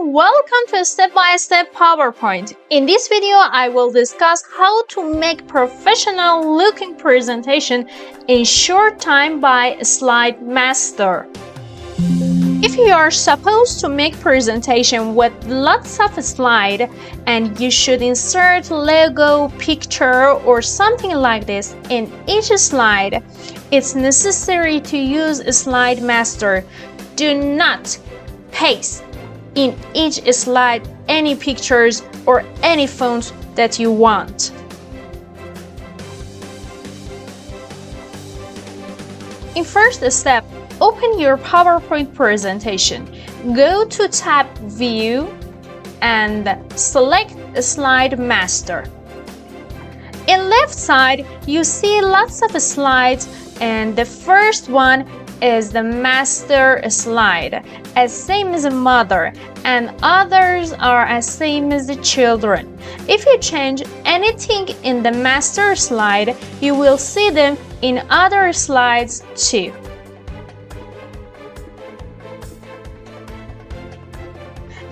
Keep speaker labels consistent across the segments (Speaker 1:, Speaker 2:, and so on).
Speaker 1: welcome to a step-by-step PowerPoint. In this video, I will discuss how to make professional looking presentation in short time by Slide Master. If you are supposed to make presentation with lots of slides and you should insert logo, picture or something like this in each slide, it's necessary to use Slide Master. Do not paste in each slide any pictures or any fonts that you want. In first step, open your PowerPoint presentation. Go to tab View and select Slide Master. In left side, you see lots of slides, and the first one is the master slide, as same as a mother, and others are as same as the children. If you change anything in the master slide, you will see them in other slides too.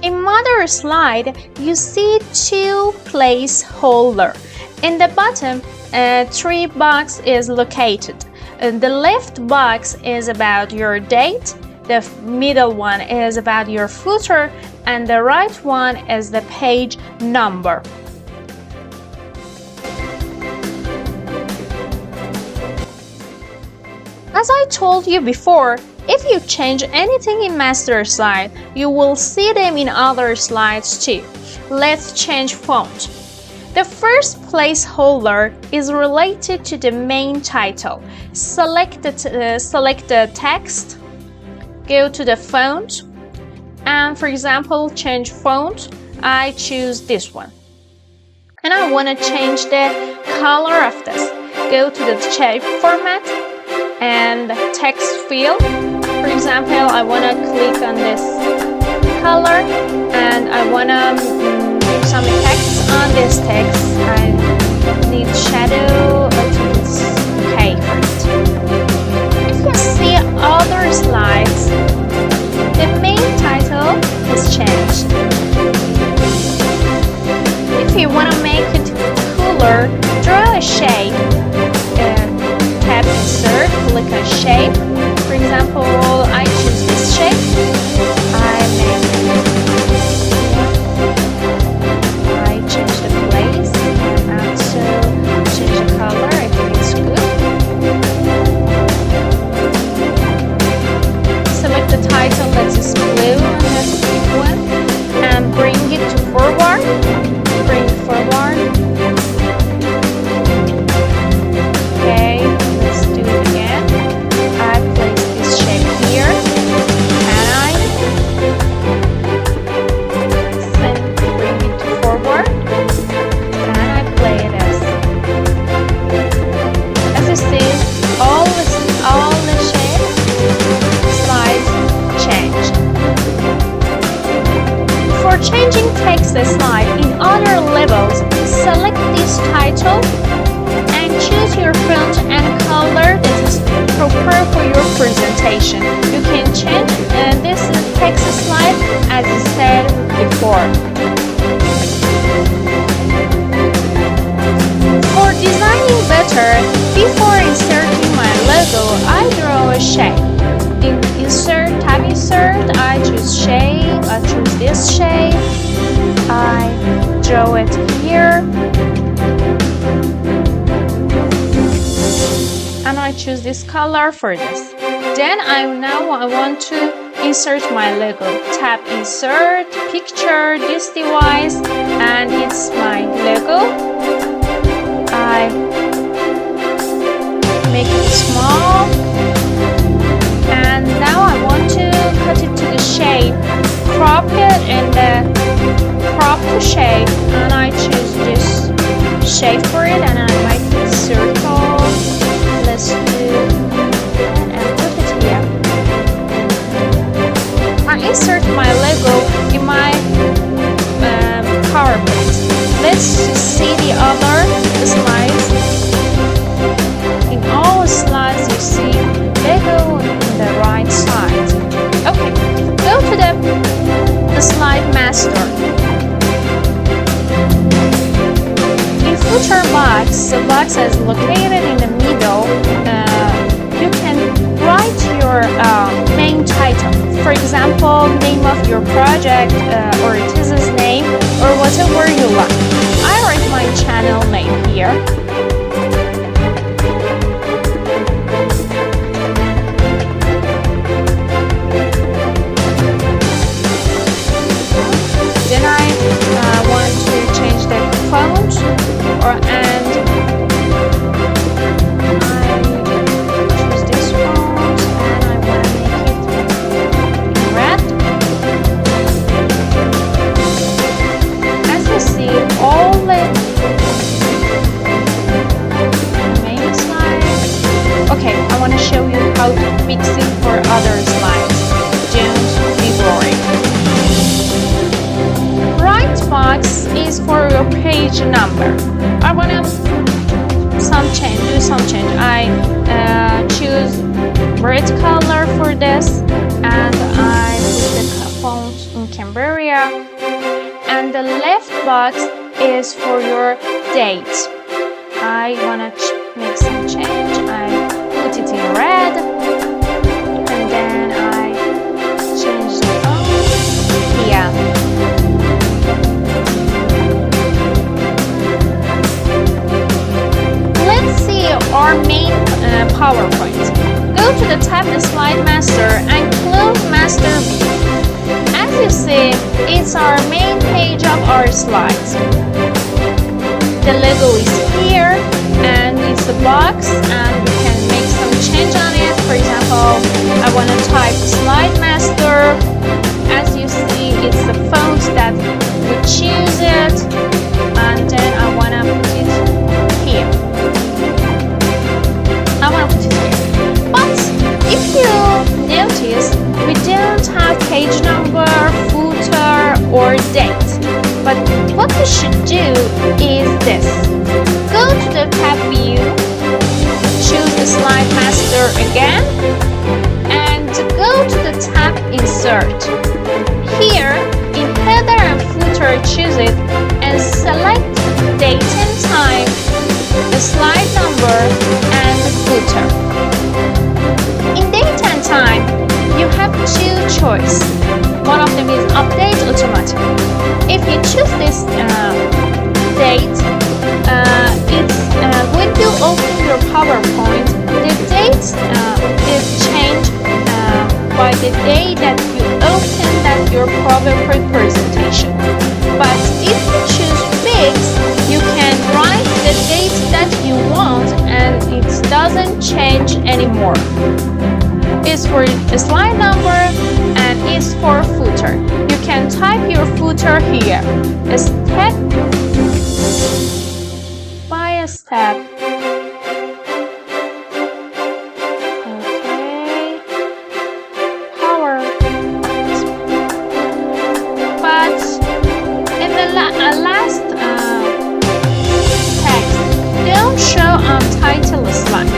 Speaker 1: In mother slide, you see two placeholders. In the bottom, three box is located. The left box is about your date, the middle one is about your footer, and the right one is the page number. As I told you before, if you change anything in master slide, you will see them in other slides too. Let's change font. The first placeholder is related to the main title. Select the text, go to the font, and for example, change font. I choose this one. And I want to change the color of this. Go to the shape format and text field. For example, I want to click on this color and I want to give some text on this text. I need shadow, I think it's okay for it. If you see other slides, the main title is changed. If you want to make it cooler, draw a shape. Tab Insert, click on Shape. For example, I choose this shape. I change the place and also change the color. I think it's good. Select the title that is blue on this big one and bring it to forward. Bring it forward. Okay, let's do it again. I place this shape here and I bring it to forward and I play it as you see, all the shape slides changed. For changing text slide in other levels, select this title and choose your font and color that is proper for your presentation. You can change this text slide as I said before. For designing better, before inserting my logo, I draw a shape. In tab Insert, I choose shape, I choose this shape, I draw it here, and I choose this color for this. Then I want to insert my logo. Tab Insert, Picture, this device, and it's my logo. I make it small, and now I want to cut it to the shape, crop it in the crop to shape, and I choose this shape for it, and I make it circle. Let's do that and put it here. I insert my logo in my PowerPoint. Let's see the other slides. In all slides, you see logo in the right side. Okay, go to the slide master. the box is located in the middle, you can write your main title. For example, name of your project or thesis name or whatever you like. I write my channel name here. Then I want to change the font and I choose this font and I want to make it in red. As you see, all the main slides. Okay, I want to show you how to fix it for other slides. Don't be worried. Right box is for your page number. I want to do some change. I choose red color for this and I put the font in Cambodia. And the left box is for your date. I want to make some change. I put it in red and then I change the font here. Our main PowerPoint. Go to the tab Slide Master and close Master View. As you see, it's our main page of our slides. The logo is here and it's a box and we can make some change on it. For example, I want to type Slide Master. As you see, it's the font that we choose it and then I want to put it here. But if you notice, we don't have page number, footer, or date. But what we should do is this. Go to the tab view, choose the Slide Master again, and go to the tab Insert. Here, in header and footer, choose it and select date and time, the slide number, and the footer. In date and time, you have two choices. One of them is update automatically. If you choose this date, when you open your PowerPoint, the date is changed by the day that you open your PowerPoint presentation. But if you choose fix, you can write the date that you want and it doesn't change anymore. It's for the slide number and it's for footer. You can type your footer here, step by step. Okay, power. But in the last text, don't show on title slide.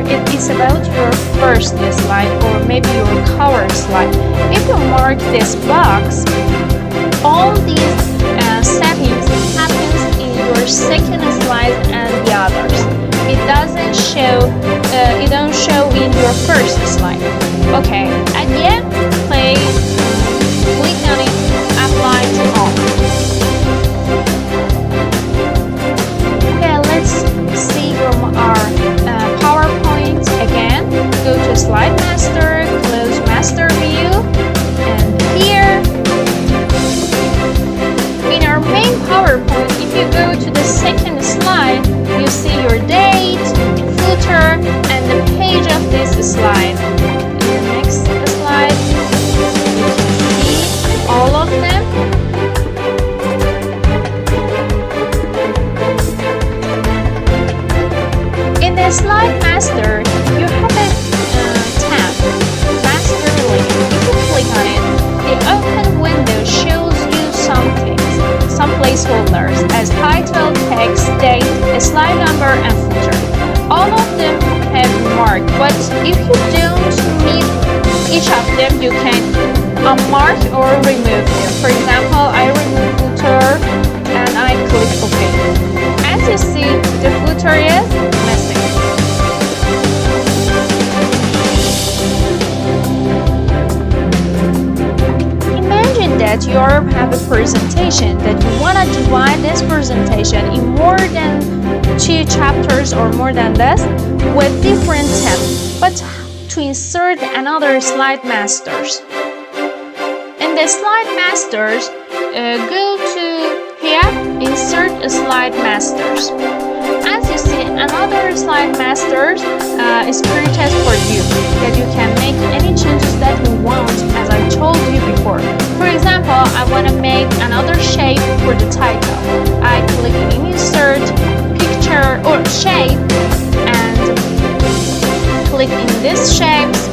Speaker 1: It is about your first slide or maybe your cover slide. If you mark this box, all these settings happens in your second slide and the others. It doesn't show. It don't show in your first slide. Okay. At the end, click on it. Apply to all. Okay. Let's see from our PowerPoint again. Go to Slide Master, close Master View, and here in our main PowerPoint, if you go to the second slide, you see your date, footer, and the page of this slide. And the next slide, you can see all of them. In the Slide Master, you have a tab, Master Link. If you click on it, the open window shows you some placeholders as title, text, date, a slide number, and footer. All of them have marked, but if you don't need each of them, you can unmark or remove them. For example, I remove footer and I click OK. As you see, picture is missing. Imagine that you have a presentation that you want to divide this presentation in more than 2 chapters or more than this with different themes, but to insert another slide masters. In the slide masters, go to here, insert a slide masters. As you see, another slide masters is created for you, that you can make any changes that you want, as I told you before. For example, I want to make another shape for the title. I click in insert, picture or shape, and click in this shapes.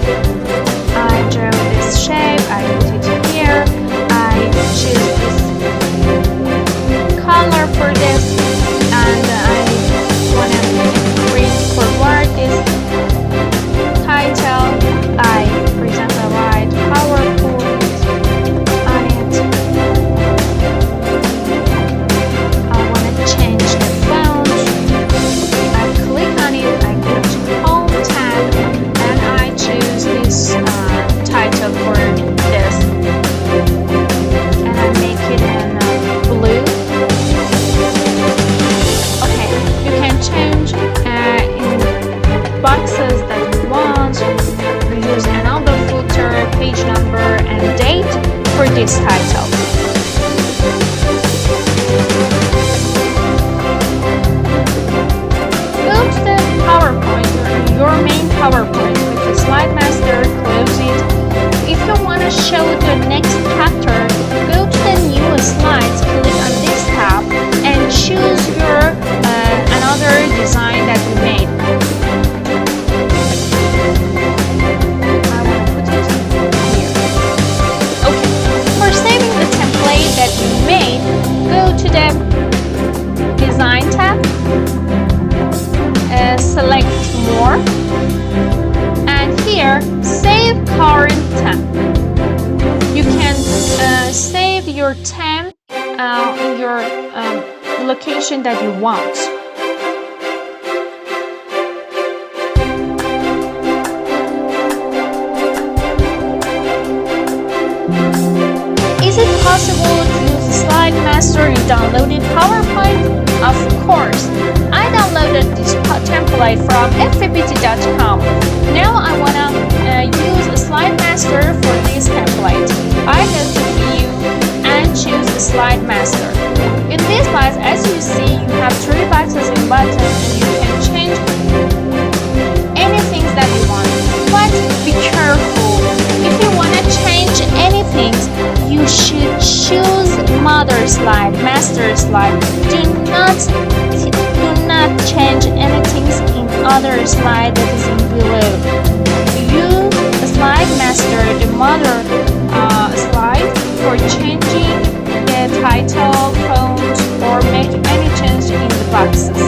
Speaker 1: I draw this shape, I put it here, I choose this color for this, and I want to bring forward this title. I, for example, write PowerPoint on it. I want to change the font. I click on it, I go to Home tab, and I choose this title for this, and I make it in blue. Okay, you can change in boxes that you want. Use another footer, page number, and date for this title. Go to the PowerPoint, your main PowerPoint with the slide master, close it. If you want to show the next chapter, go to the new slides, click on this tab, and choose your another design that you made. I want to put it here. Okay, for saving the template that you made, go to the design tab, select more, and here save current temp. You can save your temp in your location that you want. Is it possible to use the slide master in downloaded PowerPoint? Of course. I downloaded this template from fppt.com. Now I want to use a slide master for this template. I go to view and choose the slide master. In this box, as you see, you have 3 boxes in button, and you can change anything that you want. But be careful. If you want to change anything, you should choose mother slide, master slide. Do not change anything in other slide that is in below. Use the slide master, the mother slide, for changing the title, font, or make any change in the boxes.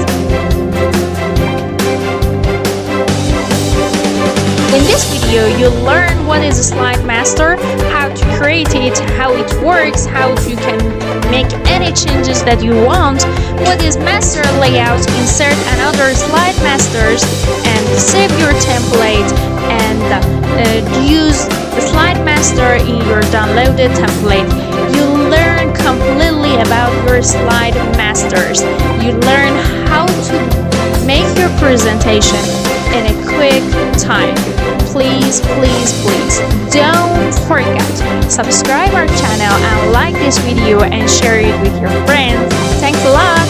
Speaker 1: In this video, you learn what is a slide master, how to create it, how it works, how you can make any changes that you want, what is master layout, insert another slide masters, and save your template, and use the slide master in your downloaded template. You learn completely about your slide masters. You learn how to make your presentation in a quick time. Please don't forget, subscribe our channel and like this video and share it with your friends. Thanks a lot.